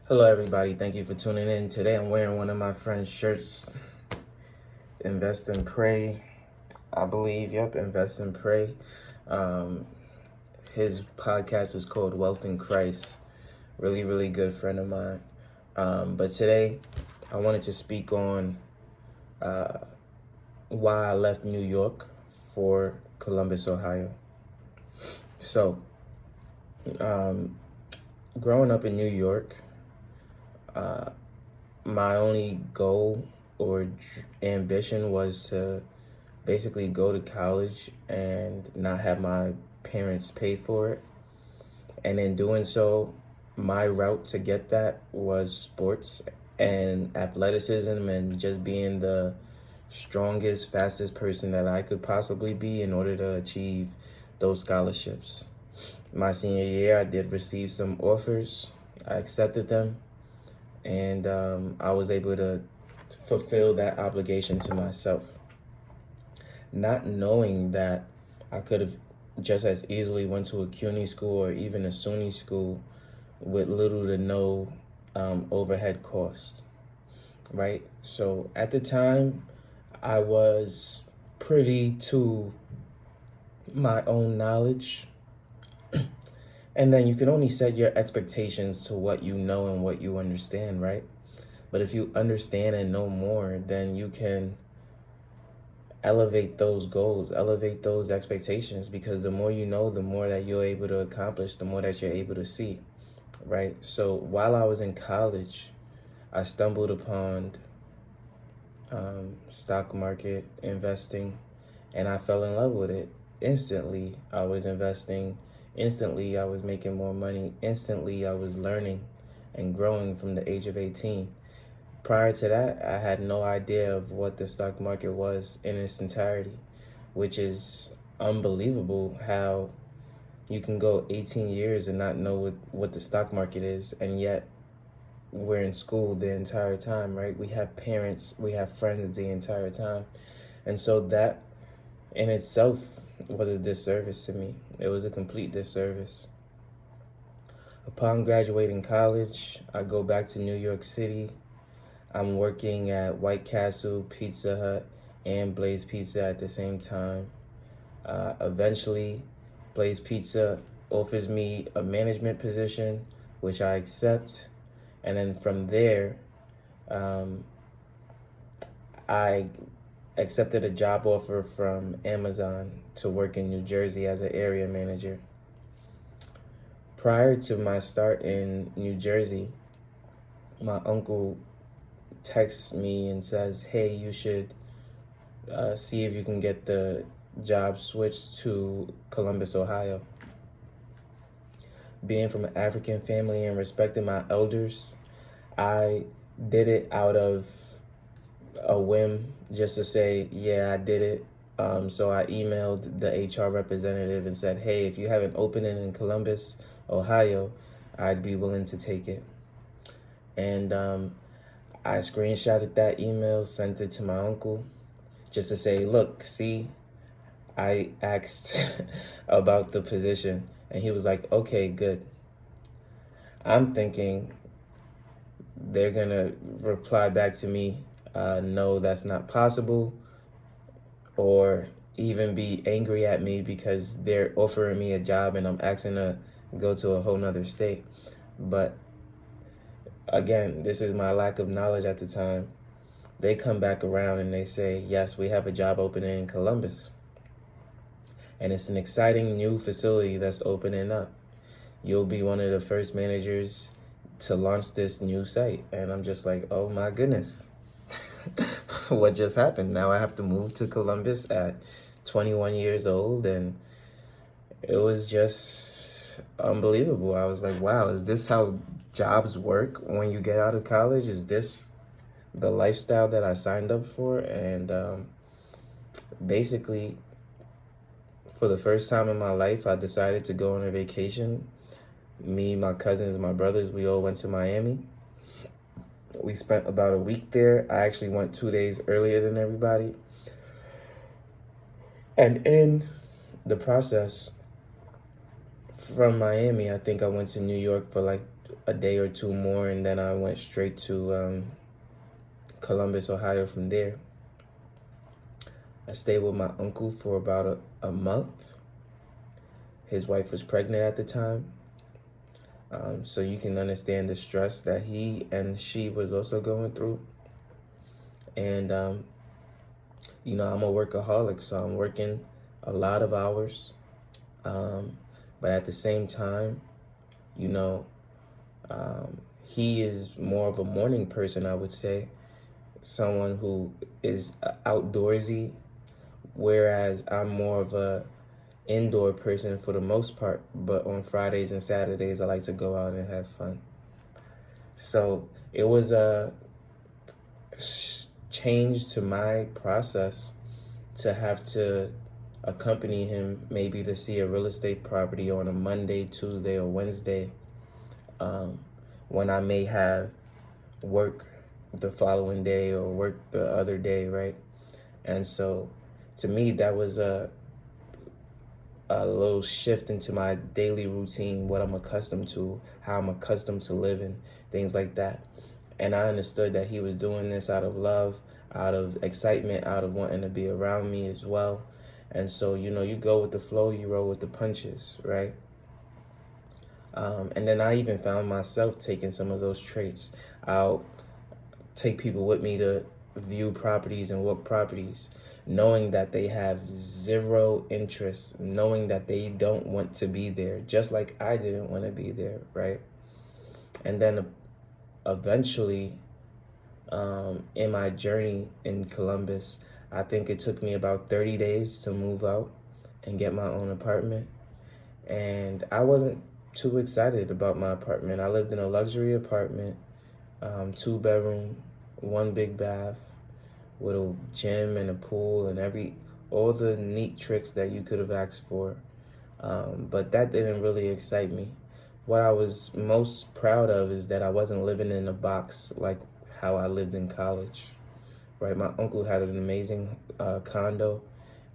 Hello, everybody. Thank you for tuning in. Today, I'm wearing one of my friend's shirts. Invest and Pray, I believe. Yep, Invest and Pray. Um, his podcast is called Wealth in Christ. Really, really good friend of mine. But today, I wanted to speak on why I left New York for Columbus, Ohio. So, growing up in New York, my only goal or ambition was to basically go to college and not have my parents pay for it. And in doing so, my route to get that was sports and athleticism and just being the strongest, fastest person that I could possibly be in order to achieve those scholarships. My senior year, I did receive some offers. I accepted them, and I was able to fulfill that obligation to myself. Not knowing that I could have just as easily went to a CUNY school or even a SUNY school with little to no overhead costs, right? So at the time, I was privy to my own knowledge. And then you can only set your expectations to what you know and what you understand, right? But if you understand and know more, then you can elevate those goals, elevate those expectations, because the more you know, the more that you're able to accomplish, the more that you're able to see, right? So while I was in college, I stumbled upon stock market investing, and I fell in love with it instantly. I was investing instantly. I was making more money instantly. I was learning and growing from the age of 18. Prior to that, I had no idea of what the stock market was in its entirety, which is unbelievable how you can go 18 years and not know what the stock market is, and yet we're in school the entire time, right? We have parents, we have friends the entire time. And so that in itself was a disservice to me. It was a complete disservice. Upon graduating college, I go back to New York City. I'm working at White Castle, Pizza Hut, and Blaze Pizza at the same time. Eventually, Blaze Pizza offers me a management position, which I accept. And then from there, I accepted a job offer from Amazon to work in New Jersey as an area manager. Prior to my start in New Jersey, my uncle texts me and says, hey, you should see if you can get the job switched to Columbus, Ohio. Being from an African family and respecting my elders, I did it out of a whim, just to say, yeah, I did it. So I emailed the HR representative and said, hey, if you have an opening in Columbus, Ohio, I'd be willing to take it. And I screenshotted that email, sent it to my uncle, just to say, look, see, I asked about the position. And he was like, okay, good. I'm thinking they're going to reply back to me, no, that's not possible, or even be angry at me because they're offering me a job and I'm asking to go to a whole nother state. But again, this is my lack of knowledge at the time. They come back around and they say, yes, we have a job opening in Columbus. And it's an exciting new facility that's opening up. You'll be one of the first managers to launch this new site. And I'm just like, oh my goodness. What just happened? Now I have to move to Columbus at 21 years old, and it was just unbelievable. I was like, wow, is this how jobs work when you get out of college? Is this the lifestyle that I signed up for? And basically, for the first time in my life, I decided to go on a vacation. Me, my cousins, my brothers, we all went to Miami. We spent about a week there. I actually went 2 days earlier than everybody. And in the process, from Miami, I think I went to New York for like a day or two more, and then I went straight to Columbus, Ohio from there. I stayed with my uncle for about a month. His wife was pregnant at the time. So you can understand the stress that he and she was also going through. And, I'm a workaholic, so I'm working a lot of hours. But at the same time, you know, he is more of a morning person, I would say. Someone who is outdoorsy, whereas I'm more of a indoor person for the most part, but on Fridays and Saturdays I like to go out and have fun. So it was a change to my process to have to accompany him maybe to see a real estate property on a Monday, Tuesday, or Wednesday, when I may have work the following day or work the other day, right? And so to me that was a little shift into my daily routine, what I'm accustomed to, how I'm accustomed to living, things like that. And I understood that he was doing this out of love, out of excitement, out of wanting to be around me as well. And so, you go with the flow, you roll with the punches, right? And then I even found myself taking some of those traits. I'll take people with me to view properties and walk properties, knowing that they have zero interest, knowing that they don't want to be there, just like I didn't want to be there, right? And then eventually, in my journey in Columbus, I think it took me about 30 days to move out and get my own apartment. And I wasn't too excited about my apartment. I lived in a luxury apartment, 2 bedroom, 1 big bath, with a gym and a pool and all the neat tricks that you could have asked for. But that didn't really excite me. What I was most proud of is that I wasn't living in a box like how I lived in college, right? My uncle had an amazing condo,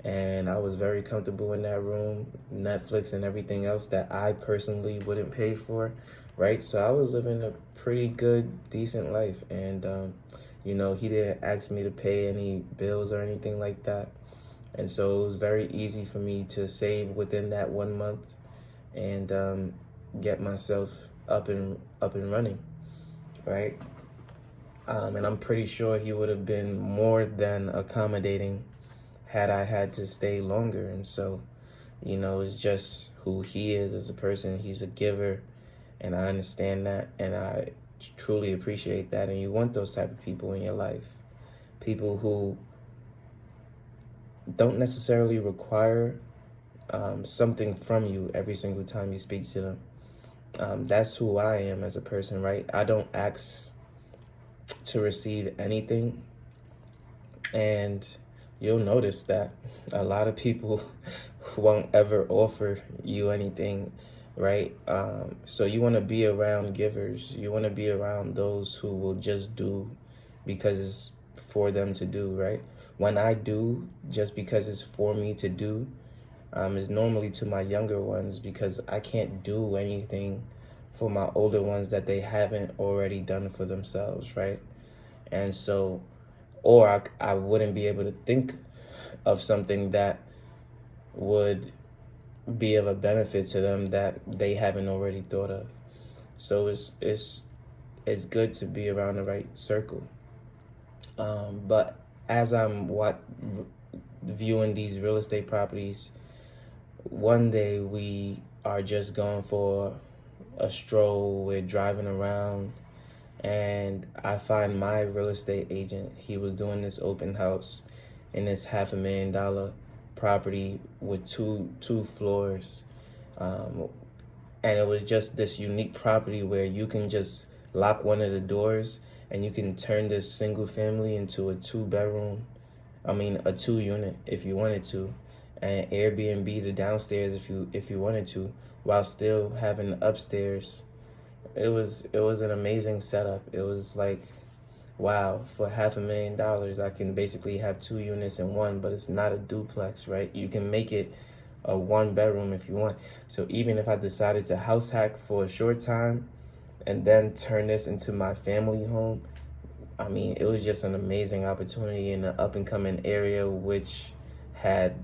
and I was very comfortable in that room, Netflix and everything else that I personally wouldn't pay for, right? So I was living a pretty good, decent life. And, he didn't ask me to pay any bills or anything like that. And so it was very easy for me to save within that 1 month and get myself up and running, right? And I'm pretty sure he would have been more than accommodating had I had to stay longer. And so, it's just who he is as a person. He's a giver, and I understand that, and I truly appreciate that. And you want those type of people in your life, people who don't necessarily require something from you every single time you speak to them. That's who I am as a person, right? I don't ask to receive anything, and you'll notice that a lot of people won't ever offer you anything, right? So you want to be around givers. You want to be around those who will just do because it's for them to do, right? When I do just because it's for me to do, is normally to my younger ones, because I can't do anything for my older ones that they haven't already done for themselves, right? And so, or I wouldn't be able to think of something that would be of a benefit to them that they haven't already thought of. So it's good to be around the right circle. But as I'm viewing these real estate properties, one day we are just going for a stroll. We're driving around, and I find my real estate agent. He was doing this open house in this $500,000 property with two floors, and it was just this unique property where you can just lock one of the doors and you can turn this single family into a 2 bedroom. A 2 unit if you wanted to, and Airbnb the downstairs if you wanted to, while still having the upstairs. It was an amazing setup. It was like, wow, for $500,000 I can basically have 2 units in one, but it's not a duplex, right? You can make it a 1 bedroom if you want. So even if I decided to house hack for a short time, and then turn this into my family home. I mean, it was just an amazing opportunity in an up and coming area which had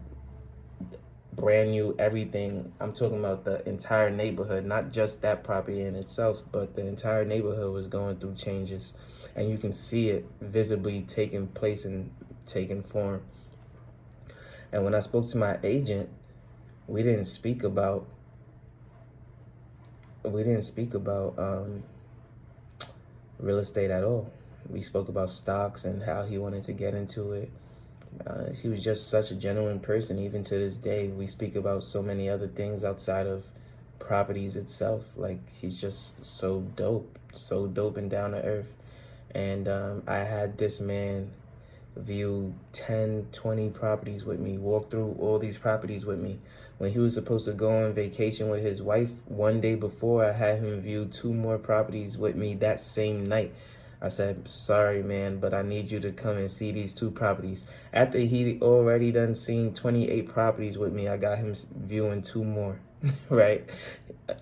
brand new everything. I'm talking about the entire neighborhood, not just that property in itself, but the entire neighborhood was going through changes. And you can see it visibly taking place and taking form. And when I spoke to my agent, we didn't speak about we didn't speak about real estate at all. We spoke about stocks and how he wanted to get into it. He was just such a genuine person. Even to this day, we speak about so many other things outside of properties itself. Like, he's just so dope and down to earth. And I had this man view 10, 20 properties with me, walk through all these properties with me. When he was supposed to go on vacation with his wife, one day before, I had him view 2 more properties with me that same night. I said, sorry, man, but I need you to come and see these 2 properties. After he already done seen 28 properties with me, I got him viewing 2 more, right?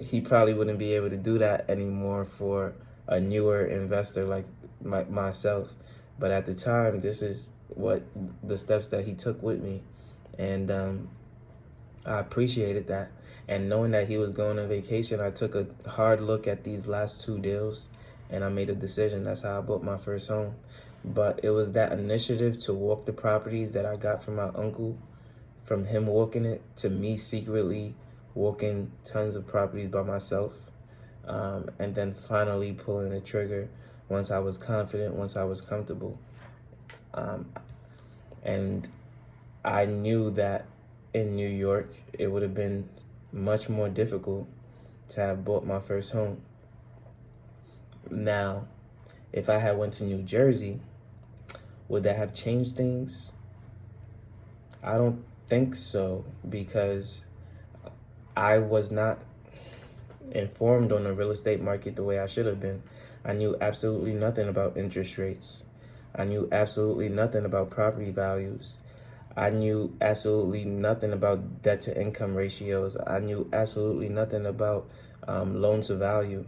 He probably wouldn't be able to do that anymore for a newer investor like myself. But at the time, this is what the steps that he took with me. And I appreciated that. And knowing that he was going on vacation, I took a hard look at these last 2 deals and I made a decision. That's how I bought my first home. But it was that initiative to walk the properties that I got from my uncle, from him walking it to me secretly walking tons of properties by myself, and then finally pulling the trigger once I was confident, once I was comfortable. And I knew that in New York, it would have been much more difficult to have bought my first home. Now, if I had went to New Jersey, would that have changed things? I don't think so, because I was not informed on the real estate market the way I should have been. I knew absolutely nothing about interest rates. I knew absolutely nothing about property values. I knew absolutely nothing about debt to income ratios. I knew absolutely nothing about loan to value.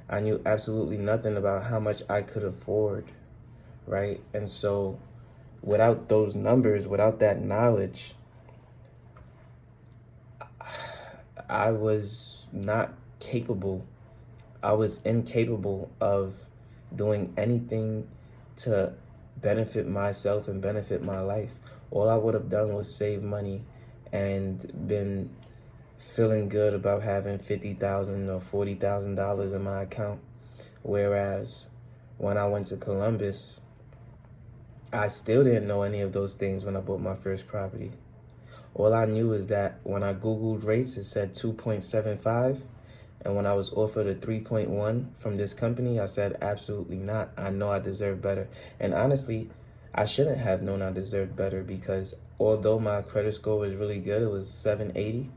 I knew absolutely nothing about how much I could afford, right? And so without those numbers, without that knowledge, I was not capable. I was incapable of doing anything to benefit myself and benefit my life. All I would have done was save money and been feeling good about having $50,000 or $40,000 in my account. Whereas when I went to Columbus, I still didn't know any of those things when I bought my first property. All I knew is that when I Googled rates, it said 2.75. And when I was offered a 3.1 from this company, I said, absolutely not. I know I deserve better. And honestly, I shouldn't have known I deserved better, because although my credit score was really good, it was 780.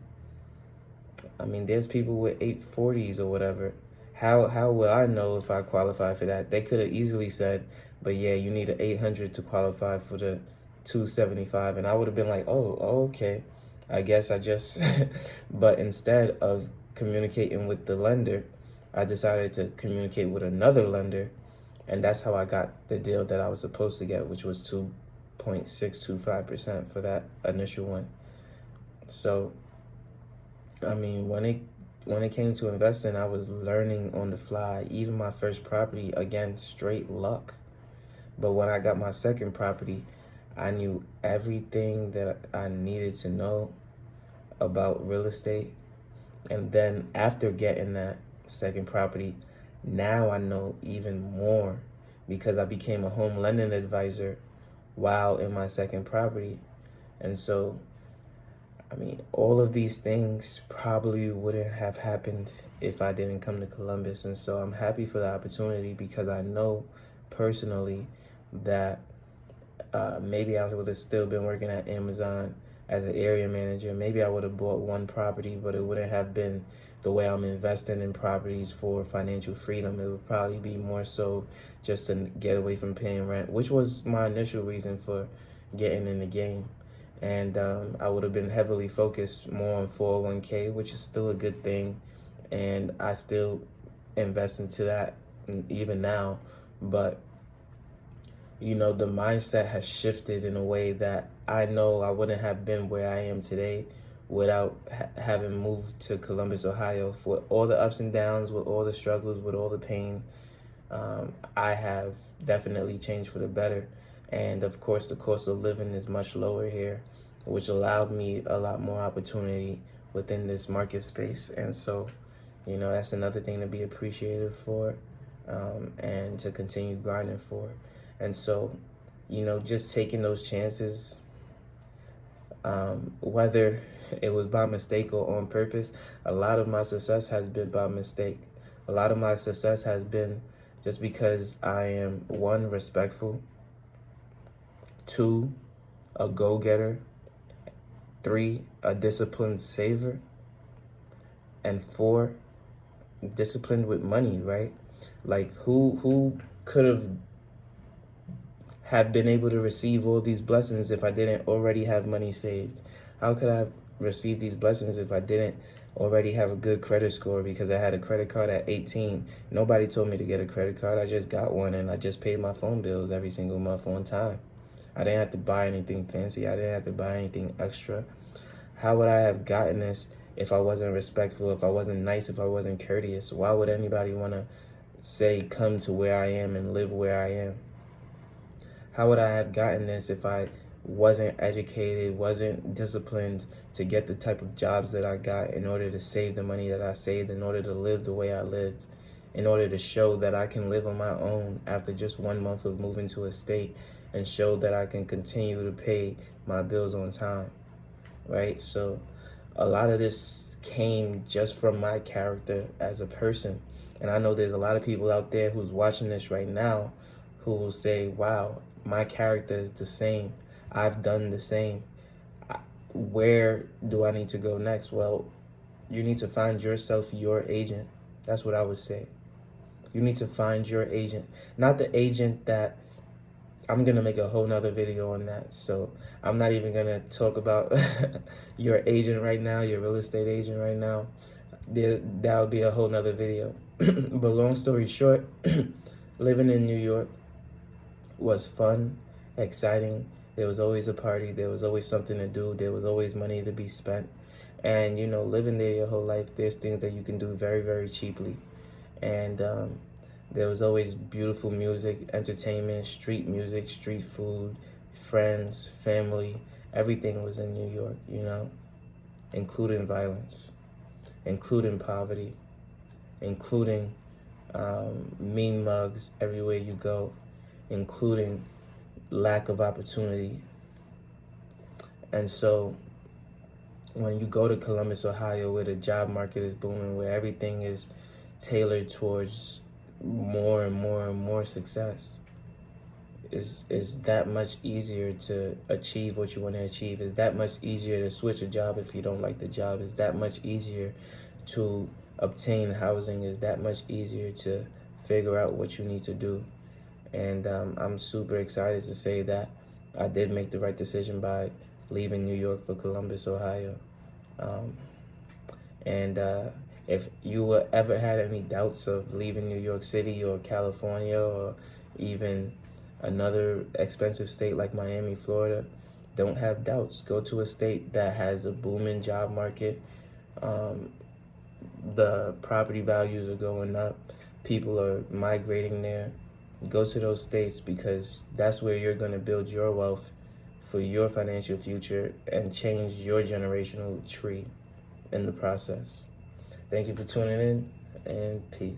I mean, there's people with 840s or whatever. How will I know if I qualify for that? They could have easily said, but yeah, you need an 800 to qualify for the 275. And I would have been like, oh, okay. I guess I just, but instead of communicating with the lender, I decided to communicate with another lender. And that's how I got the deal that I was supposed to get, which was 2.625% for that initial one. So, I mean, when it came to investing, I was learning on the fly. Even my first property, again, straight luck. But when I got my second property, I knew everything that I needed to know about real estate. And then after getting that second property, now I know even more, because I became a home lending advisor while in my second property. And so, I mean, all of these things probably wouldn't have happened if I didn't come to Columbus. And so I'm happy for the opportunity, because I know personally that maybe I would have still been working at Amazon as an area manager. Maybe I would have bought one property, but it wouldn't have been the way I'm investing in properties for financial freedom. It would probably be more so just to get away from paying rent, which was my initial reason for getting in the game. And I would have been heavily focused more on 401k, which is still a good thing. And I still invest into that even now. But you know, the mindset has shifted in a way that I know I wouldn't have been where I am today without having moved to Columbus, Ohio. For all the ups and downs, with all the struggles, with all the pain, I have definitely changed for the better. And of course, the cost of living is much lower here, which allowed me a lot more opportunity within this market space. And so, you know, that's another thing to be appreciative for, and to continue grinding for. And so, you know, just taking those chances, whether it was by mistake or on purpose, a lot of my success has been by mistake. A lot of my success has been just because I am, one, respectful, two, a go-getter, three, a disciplined saver, and four, disciplined with money, right? Like who could have been able to receive all these blessings if I didn't already have money saved? How could I receive these blessings if I didn't already have a good credit score because I had a credit card at 18? Nobody told me to get a credit card. I just got one, and I just paid my phone bills every single month on time. I didn't have to buy anything fancy. I didn't have to buy anything extra. How would I have gotten this if I wasn't respectful, if I wasn't nice, if I wasn't courteous? Why would anybody want to say, come to where I am and live where I am? How would I have gotten this if I wasn't educated, wasn't disciplined to get the type of jobs that I got, in order to save the money that I saved, in order to live the way I lived, in order to show that I can live on my own after just 1 month of moving to a state, and show that I can continue to pay my bills on time, right? So a lot of this came just from my character as a person. And I know there's a lot of people out there who's watching this right now who will say, wow, my character is the same. I've done the same. Where do I need to go next? Well, you need to find yourself your agent. That's what I would say. You need to find your agent. Not the agent that, I'm going to make a whole nother video on that. So I'm not even going to talk about your agent right now, your real estate agent right now. That would be a whole nother video. But long story short, living in New York was fun, exciting. There was always a party. There was always something to do. There was always money to be spent. And, you know, living there your whole life, there's things that you can do very, very cheaply. And there was always beautiful music, entertainment, street music, street food, friends, family. Everything was in New York, you know, including violence, including poverty, including mean mugs everywhere you go, including lack of opportunity. And so when you go to Columbus, Ohio, where the job market is booming, where everything is tailored towards more and more and more success, is that much easier to achieve what you want to achieve. Is that much easier to switch a job if you don't like the job. Is that much easier to obtain housing. Is that much easier to figure out what you need to do. And I'm super excited to say that I did make the right decision by leaving New York for Columbus, Ohio. If you ever had any doubts of leaving New York City or California or even another expensive state like Miami, Florida, don't have doubts. Go to a state that has a booming job market. The property values are going up. People are migrating there. Go to those states, because that's where you're going to build your wealth for your financial future and change your generational tree in the process. Thank you for tuning in, and peace.